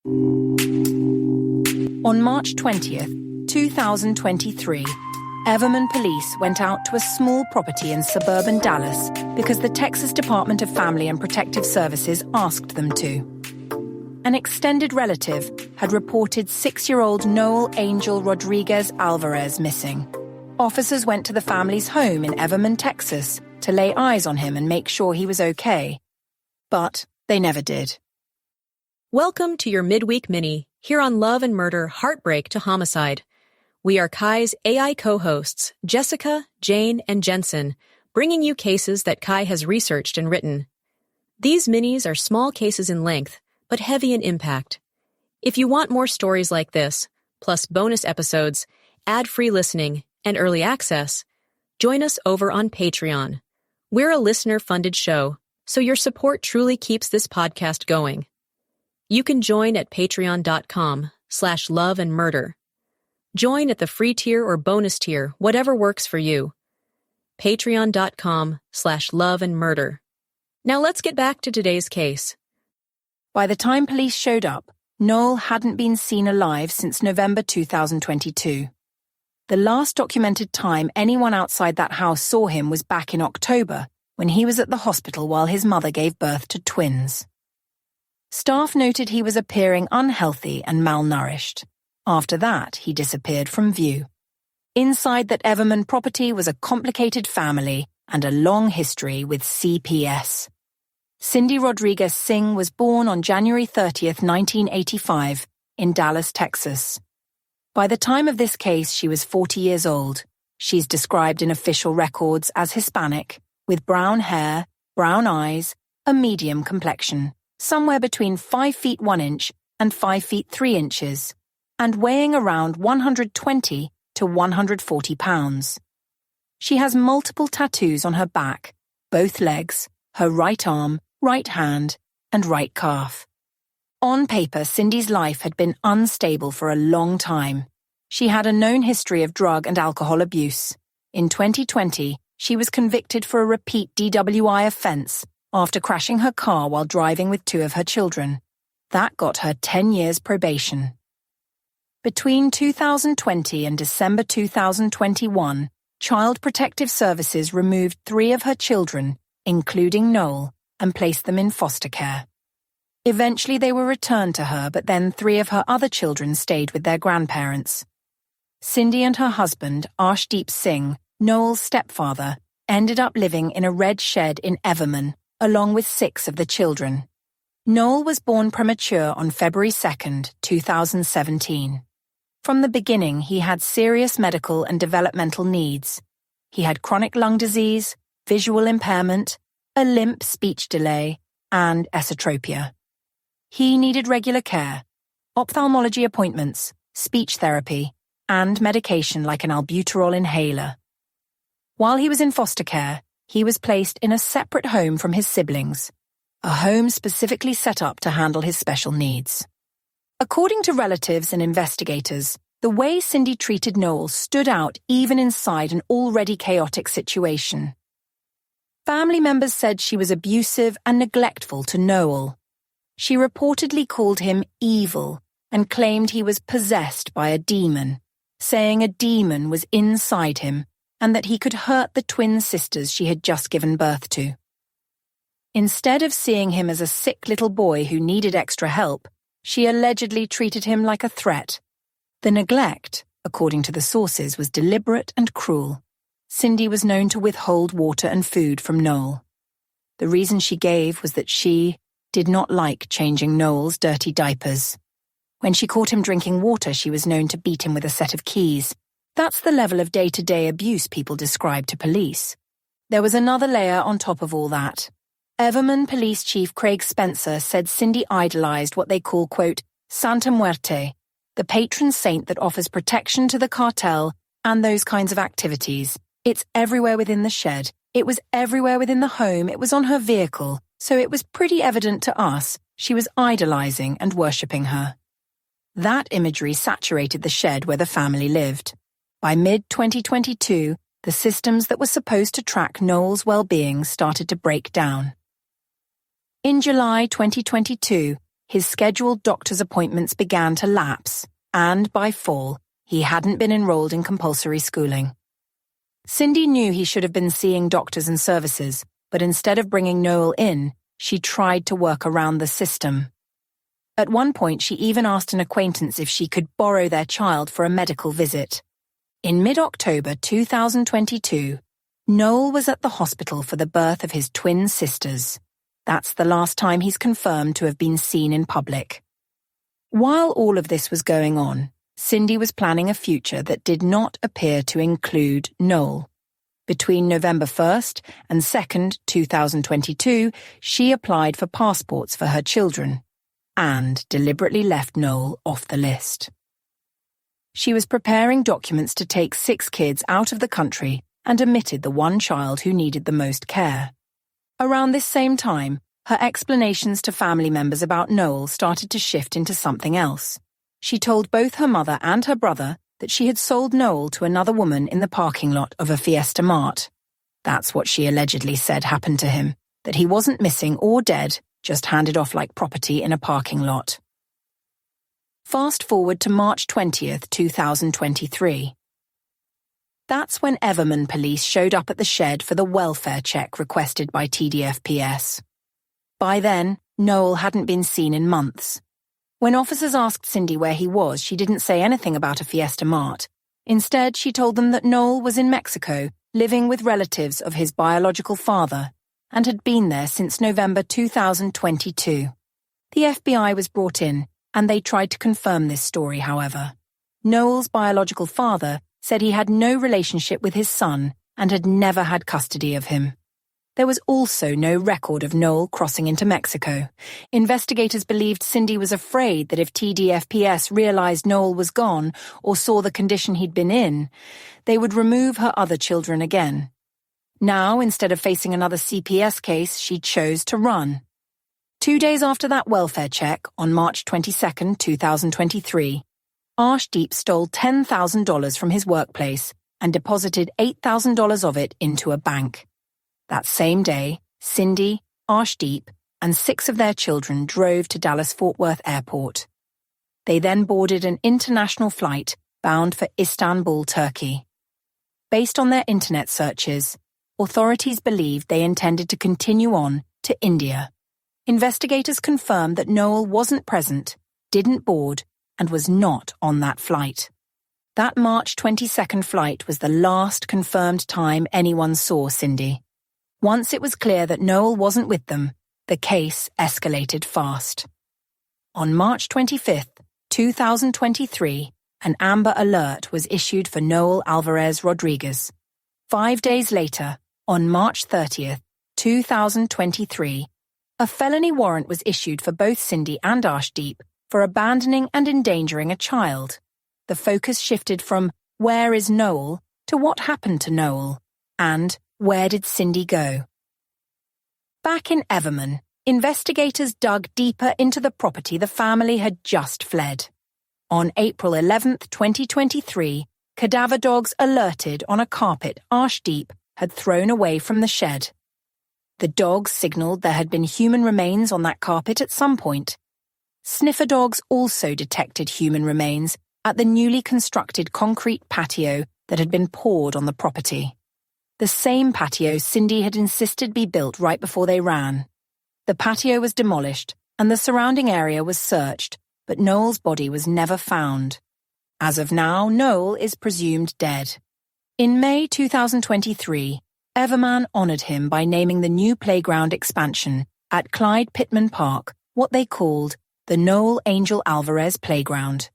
On March 20th, 2023, Everman police went out to a small property in suburban Dallas because the Texas Department of Family and Protective Services asked them to. An extended relative had reported 6-year-old Noel Angel Rodriguez-Alvarez missing. Officers went to the family's home in Everman, Texas, to lay eyes on him and make sure he was okay. But they never did. Welcome to your midweek mini, here on Love and Murder, Heartbreak to Homicide. We are Kai's AI co-hosts, Jessica, Jane, and Jensen, bringing you cases that Kai has researched and written. These minis are small cases in length, but heavy in impact. If you want more stories like this, plus bonus episodes, ad-free listening, and early access, join us over on Patreon. We're a listener-funded show, so your support truly keeps this podcast going. You can join at patreon.com/loveandmurder. Join at the free tier or bonus tier, whatever works for you. Patreon.com/loveandmurder. Now let's get back to today's case. By the time police showed up, Noel hadn't been seen alive since November 2022. The last documented time anyone outside that house saw him was back in October, when he was at the hospital while his mother gave birth to twins. Staff noted he was appearing unhealthy and malnourished. After that, he disappeared from view. Inside that Everman property was a complicated family and a long history with CPS. Cindy Rodriguez Singh was born on January 30th, 1985, in Dallas, Texas. By the time of this case, she was 40 years old. She's described in official records as Hispanic, with brown hair, brown eyes, a medium complexion, somewhere between 5 feet 1 inch and 5 feet 3 inches, and weighing around 120 to 140 pounds. She has multiple tattoos on her back, both legs, her right arm, right hand, and right calf. On paper, Cindy's life had been unstable for a long time. She had a known history of drug and alcohol abuse. In 2020, she was convicted for a repeat DWI offense after crashing her car while driving with 2 of her children. That got her 10 years probation. Between 2020 and December 2021, Child Protective Services removed 3 of her children, including Noel, and placed them in foster care. Eventually they were returned to her, but then 3 of her other children stayed with their grandparents. Cindy and her husband, Arshdeep Singh, Noel's stepfather, ended up living in a red shed in Everman, along with 6 of the children. Noel was born premature on February 2nd, 2017. From the beginning, he had serious medical and developmental needs. He had chronic lung disease, visual impairment, a limp speech delay, and esotropia. He needed regular care, ophthalmology appointments, speech therapy, and medication like an albuterol inhaler. While he was in foster care, he was placed in a separate home from his siblings, a home specifically set up to handle his special needs. According to relatives and investigators, the way Cindy treated Noel stood out even inside an already chaotic situation. Family members said she was abusive and neglectful to Noel. She reportedly called him evil and claimed he was possessed by a demon, saying a demon was inside him and that he could hurt the twin sisters she had just given birth to. Instead of seeing him as a sick little boy who needed extra help, she allegedly treated him like a threat. The neglect, according to the sources, was deliberate and cruel. Cindy was known to withhold water and food from Noel. The reason she gave was that she did not like changing Noel's dirty diapers. When she caught him drinking water, she was known to beat him with a set of keys. That's the level of day-to-day abuse people describe to police. There was another layer on top of all that. Everman Police Chief Craig Spencer said Cindy idolized what they call, quote, Santa Muerte, the patron saint that offers protection to the cartel and those kinds of activities. It's everywhere within the shed. It was everywhere within the home. It was on her vehicle. So it was pretty evident to us she was idolizing and worshipping her. That imagery saturated the shed where the family lived. By mid-2022, the systems that were supposed to track Noel's well-being started to break down. In July 2022, his scheduled doctor's appointments began to lapse, and by fall, he hadn't been enrolled in compulsory schooling. Cindy knew he should have been seeing doctors and services, but instead of bringing Noel in, she tried to work around the system. At one point, she even asked an acquaintance if she could borrow their child for a medical visit. In mid-October 2022, Noel was at the hospital for the birth of his twin sisters. That's the last time he's confirmed to have been seen in public. While all of this was going on, Cindy was planning a future that did not appear to include Noel. Between November 1st and 2nd, 2022, she applied for passports for her children and deliberately left Noel off the list. She was preparing documents to take 6 kids out of the country and omitted the one child who needed the most care. Around this same time, her explanations to family members about Noel started to shift into something else. She told both her mother and her brother that she had sold Noel to another woman in the parking lot of a Fiesta Mart. That's what she allegedly said happened to him, that he wasn't missing or dead, just handed off like property in a parking lot. Fast forward to March 20th, 2023. That's when Everman police showed up at the shed for the welfare check requested by TDFPS. By then, Noel hadn't been seen in months. When officers asked Cindy where he was, she didn't say anything about a Fiesta Mart. Instead, she told them that Noel was in Mexico, living with relatives of his biological father, and had been there since November 2022. The FBI was brought in, and they tried to confirm this story, however. Noel's biological father said he had no relationship with his son and had never had custody of him. There was also no record of Noel crossing into Mexico. Investigators believed Cindy was afraid that if TDFPS realized Noel was gone or saw the condition he'd been in, they would remove her other children again. Now, instead of facing another CPS case, she chose to run. 2 days after that welfare check, on March 22, 2023, Arshdeep stole $10,000 from his workplace and deposited $8,000 of it into a bank. That same day, Cindy, Arshdeep, and 6 of their children drove to Dallas-Fort Worth Airport. They then boarded an international flight bound for Istanbul, Turkey. Based on their internet searches, authorities believed they intended to continue on to India. Investigators confirmed that Noel wasn't present, didn't board, and was not on that flight. That March 22nd flight was the last confirmed time anyone saw Cindy. Once it was clear that Noel wasn't with them, the case escalated fast. On March 25th, 2023, an Amber Alert was issued for Noel Alvarez Rodriguez. 5 days later, on March 30th, 2023, a felony warrant was issued for both Cindy and Arshdeep for abandoning and endangering a child. The focus shifted from where is Noel to what happened to Noel, and where did Cindy go? Back in Everman, investigators dug deeper into the property the family had just fled. On April 11, 2023, cadaver dogs alerted on a carpet Arshdeep had thrown away from the shed. The dogs signaled there had been human remains on that carpet at some point. Sniffer dogs also detected human remains at the newly constructed concrete patio that had been poured on the property. The same patio Cindy had insisted be built right before they ran. The patio was demolished and the surrounding area was searched, but Noel's body was never found. As of now, Noel is presumed dead. In May 2023, Everman honored him by naming the new playground expansion at Clyde Pittman Park what they called the Noel Angel Alvarez Playground.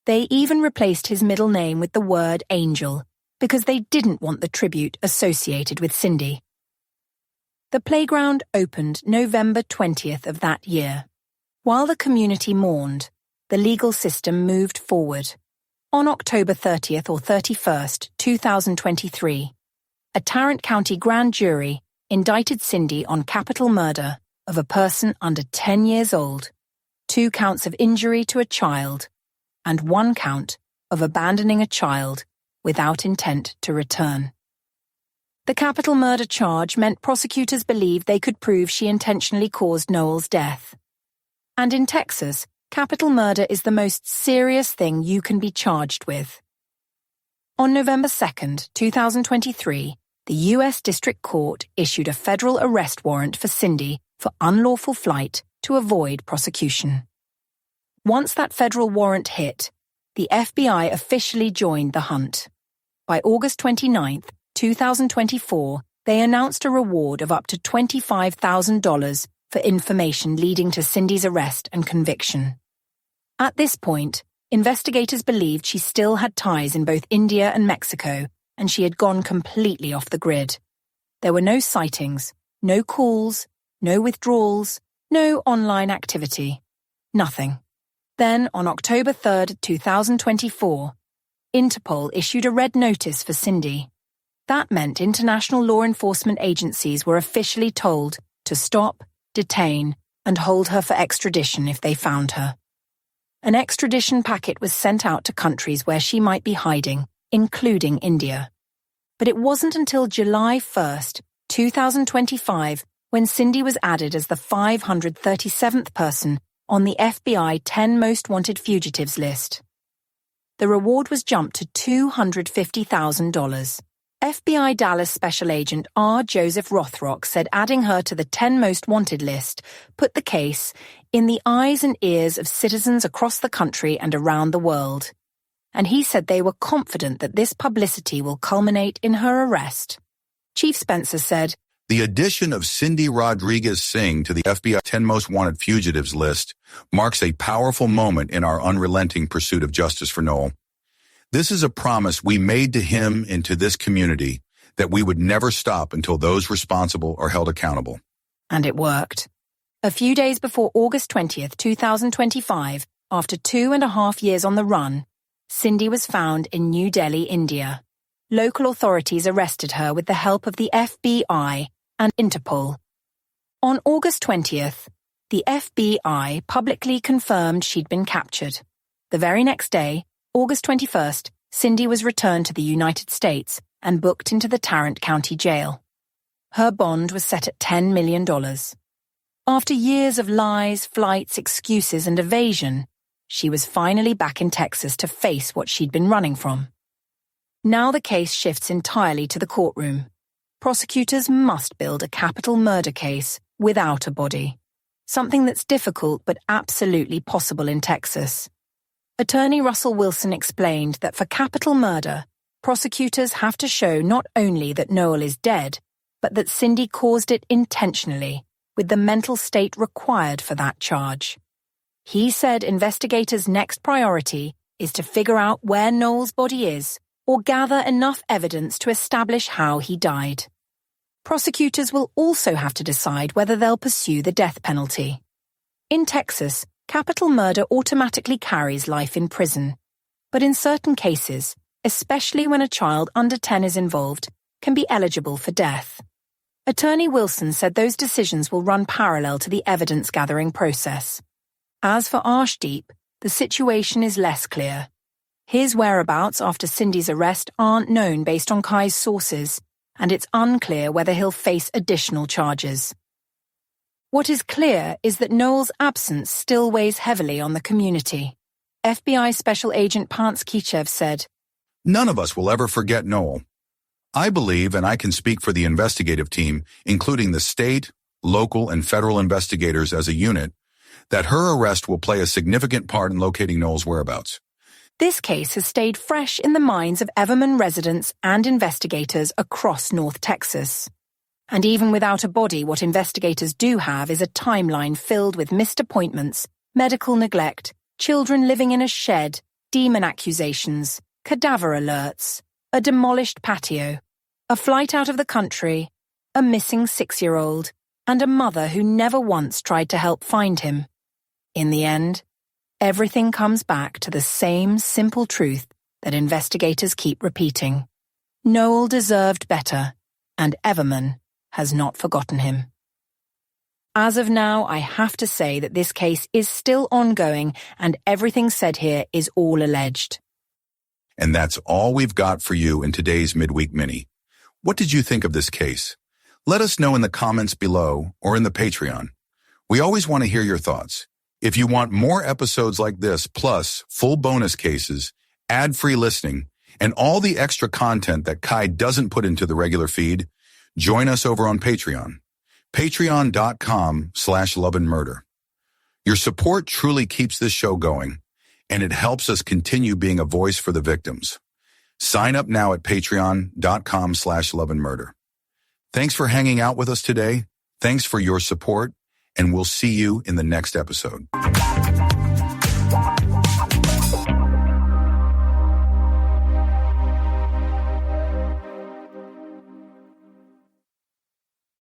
They even replaced his middle name with the word Angel, because they didn't want the tribute associated with Cindy. The playground opened November 20th of that year. While the community mourned, the legal system moved forward. On October 30th or 31st, 2023, a Tarrant County grand jury indicted Cindy on capital murder of a person under 10 years old, 2 counts of injury to a child, and 1 count of abandoning a child without intent to return. The capital murder charge meant prosecutors believed they could prove she intentionally caused Noel's death. And in Texas, capital murder is the most serious thing you can be charged with. On November 2nd, 2023, the U.S. District Court issued a federal arrest warrant for Cindy for unlawful flight to avoid prosecution. Once that federal warrant hit, the FBI officially joined the hunt. By August 29, 2024, they announced a reward of up to $25,000 for information leading to Cindy's arrest and conviction. At this point, investigators believed she still had ties in both India and Mexico, and she had gone completely off the grid. There were no sightings, no calls, no withdrawals, no online activity. Nothing. Then, on October 3, 2024, Interpol issued a red notice for Cindy. That meant international law enforcement agencies were officially told to stop, detain, and hold her for extradition if they found her. An extradition packet was sent out to countries where she might be hiding, including India. But it wasn't until July 1, 2025, when Cindy was added as the 537th person on the FBI 10 Most Wanted Fugitives list. The reward was jumped to $250,000. FBI Dallas Special Agent R. Joseph Rothrock said adding her to the 10 Most Wanted list put the case in the eyes and ears of citizens across the country and around the world. And he said they were confident that this publicity will culminate in her arrest. Chief Spencer said, "The addition of Cindy Rodriguez Singh to the FBI 10 Most Wanted Fugitives list marks a powerful moment in our unrelenting pursuit of justice for Noel. This is a promise we made to him and to this community that we would never stop until those responsible are held accountable." And it worked. A few days before August 20th, 2025, after 2.5 years on the run, Cindy was found in New Delhi, India. Local authorities arrested her with the help of the FBI and Interpol. On August 20th, the FBI publicly confirmed she'd been captured. The very next day, August 21st, Cindy was returned to the United States and booked into the Tarrant County Jail. Her bond was set at $10 million. After years of lies, flights, excuses, and evasion, she was finally back in Texas to face what she'd been running from. Now the case shifts entirely to the courtroom. Prosecutors must build a capital murder case without a body, something that's difficult but absolutely possible in Texas. Attorney Russell Wilson explained that for capital murder, prosecutors have to show not only that Noel is dead, but that Cindy caused it intentionally, with the mental state required for that charge. He said investigators' next priority is to figure out where Noel's body is or gather enough evidence to establish how he died. Prosecutors will also have to decide whether they'll pursue the death penalty. In Texas, capital murder automatically carries life in prison, but in certain cases, especially when a child under 10 is involved, can be eligible for death. Attorney Wilson said those decisions will run parallel to the evidence-gathering process. As for Arshdeep, the situation is less clear. His whereabouts after Cindy's arrest aren't known based on Kai's sources, and it's unclear whether he'll face additional charges. What is clear is that Noel's absence still weighs heavily on the community. FBI Special Agent Pants Kichev said, "None of us will ever forget Noel. I believe, and I can speak for the investigative team, including the state, local, and federal investigators as a unit, that her arrest will play a significant part in locating Noel's whereabouts." This case has stayed fresh in the minds of Everman residents and investigators across North Texas. And even without a body, what investigators do have is a timeline filled with missed appointments, medical neglect, children living in a shed, demon accusations, cadaver alerts, a demolished patio, a flight out of the country, a missing 6-year-old, and a mother who never once tried to help find him. In the end, everything comes back to the same simple truth that investigators keep repeating. Noel deserved better, and Everman has not forgotten him. As of now, I have to say that this case is still ongoing and everything said here is all alleged. And that's all we've got for you in today's Midweek Mini. What did you think of this case? Let us know in the comments below or in the Patreon. We always want to hear your thoughts. If you want more episodes like this, plus full bonus cases, ad-free listening, and all the extra content that Kai doesn't put into the regular feed, join us over on Patreon. Patreon.com/loveandmurder. Your support truly keeps this show going, and it helps us continue being a voice for the victims. Sign up now at patreon.com/loveandmurder. Thanks for hanging out with us today. Thanks for your support, and we'll see you in the next episode.